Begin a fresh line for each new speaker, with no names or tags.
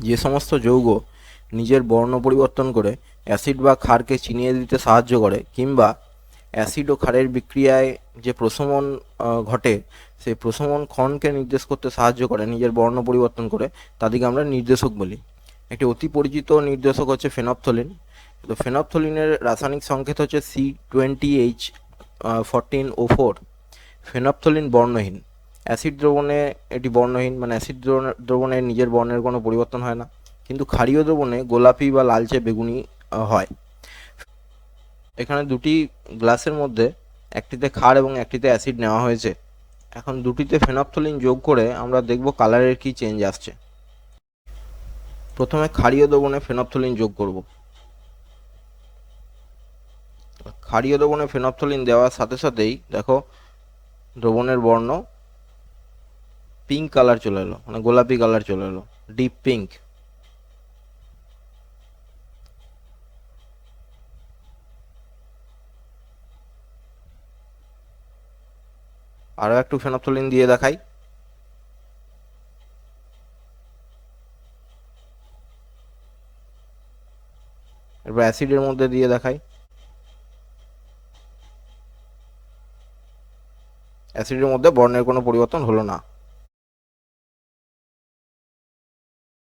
যে সমস্ত যৌগ নিজের বর্ণ পরিবর্তন করে অ্যাসিড বা ক্ষারকে চিনিয়ে দিতে সাহায্য করে, কিংবা অ্যাসিড ও ক্ষারের বিক্রিয়ায় যে প্রশমন ঘটে সেই প্রশমন ক্ষণকে নির্দেশ করতে সাহায্য করে নিজের বর্ণ পরিবর্তন করে, তাদেরকে আমরা নির্দেশক বলি। একটি অতি পরিচিত নির্দেশক হচ্ছে ফেনফথলিন। তো ফেনফথলিনের রাসায়নিক সংকেত হচ্ছে C20H14O4। ফেনফথলিন বর্ণহীন। অ্যাসিড দ্রবণে এটি বর্ণহীন, মানে অ্যাসিড দ্রবণে নিজের বর্ণের কোনো পরিবর্তন হয় না, কিন্তু ক্ষারীয় দ্রবণে গোলাপি বা লালচে বেগুনি হয়। এখানে দুটি গ্লাসের মধ্যে একটিতে ক্ষার এবং একটিতে অ্যাসিড নেওয়া হয়েছে। এখন দুটিতে ফেনফথলিন যোগ করে আমরা দেখব কালারের কি চেঞ্জ আসছে। প্রথমে ক্ষারীয় দ্রবণে ফেনফথলিন যোগ করব। ক্ষারীয় দ্রবণে ফেনফথলিন দেওয়ার সাথে সাথেই দেখো দ্রবণের বর্ণ পিঙ্ক কালার চলে এলো, মানে গোলাপি কালার চলে এলো, ডিপ পিঙ্ক। আরও একটু ফেনফথলিন দিয়ে দেখাই। এরপর অ্যাসিডের মধ্যে দিয়ে দেখাই। অ্যাসিডের মধ্যে বর্ণের কোনো পরিবর্তন হলো না।